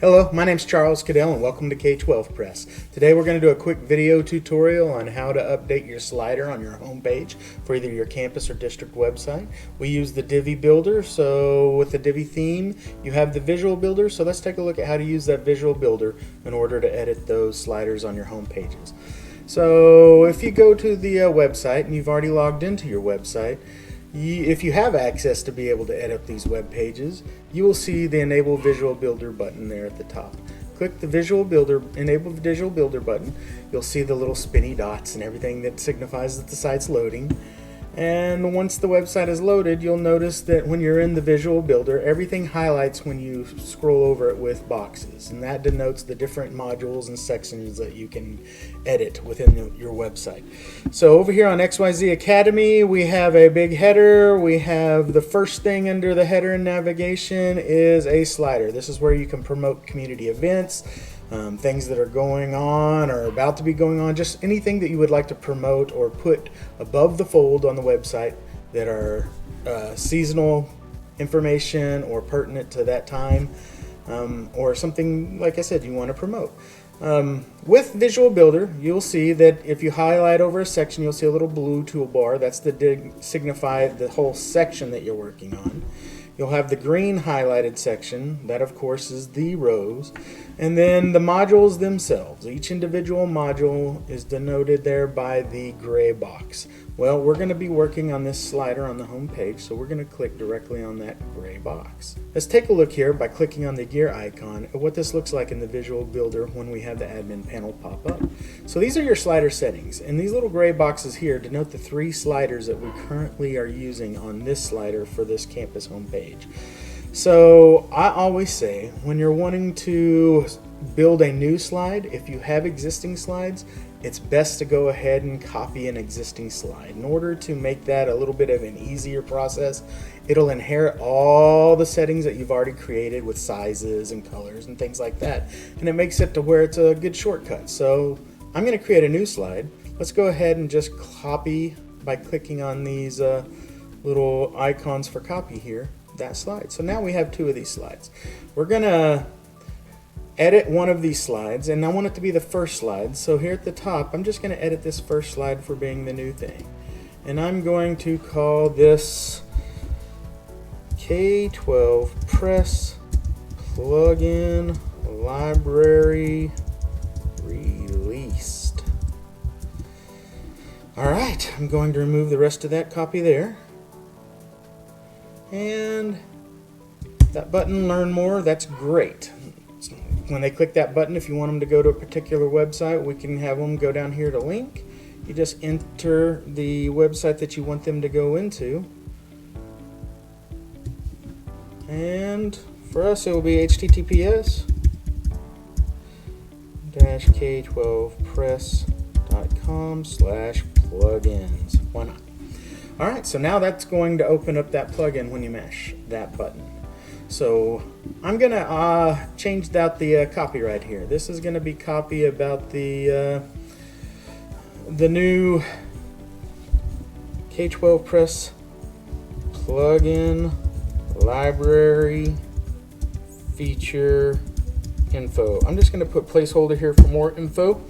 Hello, my name's Charles Cadell and welcome to K12Press. Today we're going to do a quick video tutorial on how to update your slider on your home page for either your campus or district website. We use the Divi builder, so with the Divi theme you have the visual builder, so let's take a look at how to use that visual builder in order to edit those sliders on your home pages. So if you go to the website and you've already logged into your website, if you have access to be able to edit these web pages, you will see the Enable Visual Builder button there at the top. Click the Enable Visual Builder button. You'll see the little spinny dots and everything that signifies that the site's loading. And once the website is loaded, you'll notice that when you're in the Visual Builder, everything highlights when you scroll over it with boxes. And that denotes the different modules and sections that you can edit within your website. So over here on XYZ Academy, we have a big header. We have the first thing under the header and navigation is a slider. This is where you can promote community events. Things that are going on or about to be going on, just anything that you would like to promote or put above the fold on the website that are seasonal information or pertinent to that time, or something, like I said, you want to promote. With Visual Builder, you'll see that if you highlight over a section, you'll see a little blue toolbar. That's to signify the whole section that you're working on. You'll have the green highlighted section, that of course is the rows, and then the modules themselves. Each individual module is denoted there by the gray box. Well, we're going to be working on this slider on the home page, so we're going to click directly on that gray box. Let's take a look here by clicking on the gear icon at what this looks like in the Visual Builder when we have the admin panel pop up. So these are your slider settings, and these little gray boxes here denote the 3 sliders that we currently are using on this slider for this campus home page. So I always say when you're wanting to build a new slide, if you have existing slides, it's best to go ahead and copy an existing slide. In order to make that a little bit of an easier process, it'll inherit all the settings that you've already created with sizes and colors and things like that, and it makes it to where it's a good shortcut. So I'm going to create a new slide. Let's go ahead and just copy by clicking on these little icons for copy here, that slide. So now we have 2 of these slides. We're going to edit one of these slides, and I want it to be the first slide. So here at the top, I'm just going to edit this first slide for being the new thing. And I'm going to call this K12Press Plugin Library Released. Alright, I'm going to remove the rest of that copy there. And that button, Learn More, that's great. When they click that button, if you want them to go to a particular website, we can have them go down here to link. You just enter the website that you want them to go into. And for us, it will be https:/k12press.com/plugins. Why not? Alright, so now that's going to open up that plugin when you mash that button. So I'm going to change out the copyright here. This is going to be copy about the new K12Press Plugin Library Feature Info. I'm just going to put placeholder here for more info,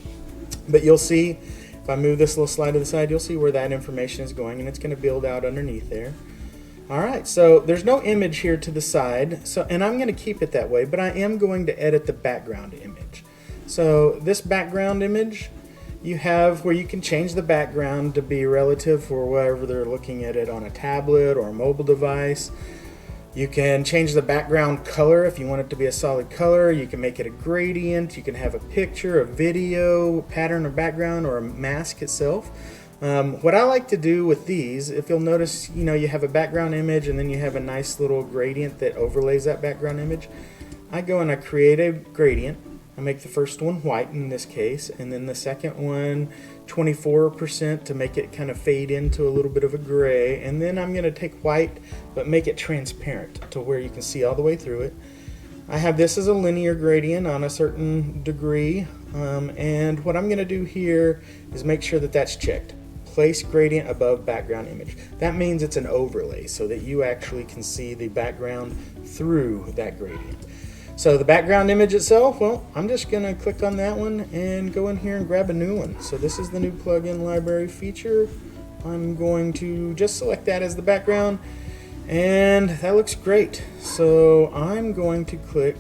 but you'll see if I move this little slide to the side, you'll see where that information is going, and it's going to build out underneath there. Alright, so there's no image here to the side, and I'm going to keep it that way, but I am going to edit the background image. So this background image, you have where you can change the background to be relative for wherever they're looking at it on a tablet or a mobile device. You can change the background color if you want it to be a solid color. You can make it a gradient. You can have a picture, a video, pattern or background, or a mask itself. What I like to do with these, if you'll notice, you have a background image and then you have a nice little gradient that overlays that background image. I go and I create a gradient. I make the first one white in this case, and then the second one 24% to make it kind of fade into a little bit of a gray, and then I'm going to take white but make it transparent to where you can see all the way through it. I have this as a linear gradient on a certain degree, and what I'm going to do here is make sure that that's checked. Place gradient above background image. That means it's an overlay so that you actually can see the background through that gradient. So the background image itself, well, I'm just going to click on that one and go in here and grab a new one. So this is the new plugin library feature. I'm going to just select that as the background, and that looks great. So I'm going to click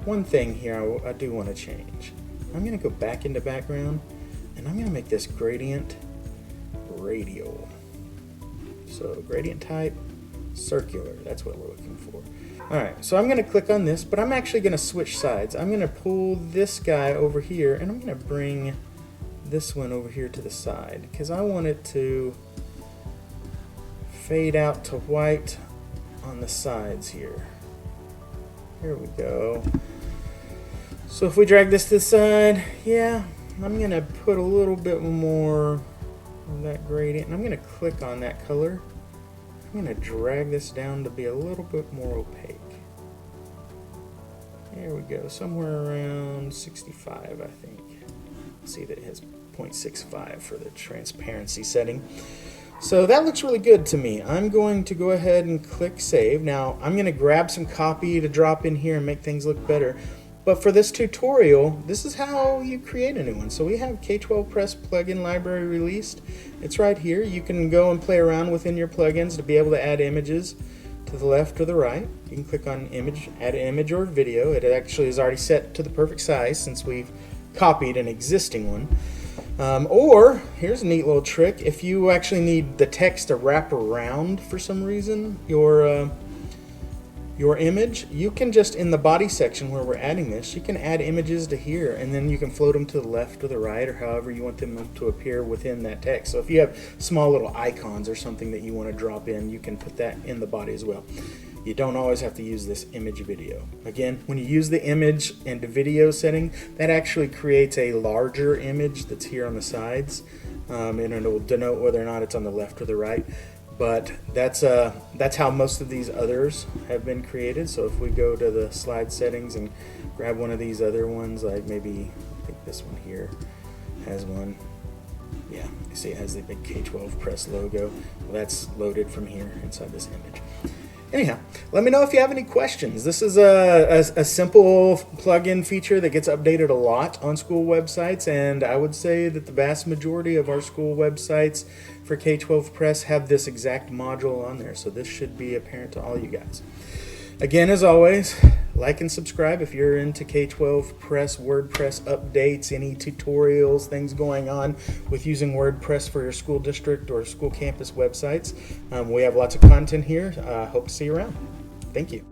one thing here I do want to change. I'm going to go back into background, and I'm going to make this gradient radial. So gradient type, circular, that's what we're looking for. Alright, so I'm going to click on this, but I'm actually going to switch sides. I'm going to pull this guy over here, and I'm going to bring this one over here to the side, because I want it to fade out to white on the sides here. Here we go. So if we drag this to the side, yeah, I'm going to put a little bit more of that gradient, and I'm going to click on that color. I'm going to drag this down to be a little bit more opaque. There we go, somewhere around 65, I think. See that it has 0.65 for the transparency setting. So that looks really good to me. I'm going to go ahead and click save. Now I'm going to grab some copy to drop in here and make things look better. But for this tutorial, this is how you create a new one. So we have K12Press plugin library released. It's right here. You can go and play around within your plugins to be able to add images to the left or the right. You can click on image, add image or video. It actually is already set to the perfect size since we've copied an existing one. Or, here's a neat little trick. If you actually need the text to wrap around for some reason, your image, you can just, in the body section where we're adding this, you can add images to here, and then you can float them to the left or the right, or however you want them to appear within that text. So if you have small little icons or something that you want to drop in, you can put that in the body as well. You don't always have to use this image video. Again, when you use the image and the video setting, that actually creates a larger image that's here on the sides, and it will denote whether or not it's on the left or the right. But that's how most of these others have been created. So if we go to the slide settings and grab one of these other ones, like maybe, I think this one here has one. Yeah, you see it has the big K12Press logo. Well, that's loaded from here inside this image. Anyhow, let me know if you have any questions. This is a simple plugin feature that gets updated a lot on school websites, and I would say that the vast majority of our school websites for K12Press have this exact module on there, so this should be apparent to all you guys. Again, as always, like and subscribe if you're into K12Press WordPress updates, any tutorials, things going on with using WordPress for your school district or school campus websites. We have lots of content here. Hope to see you around. Thank you.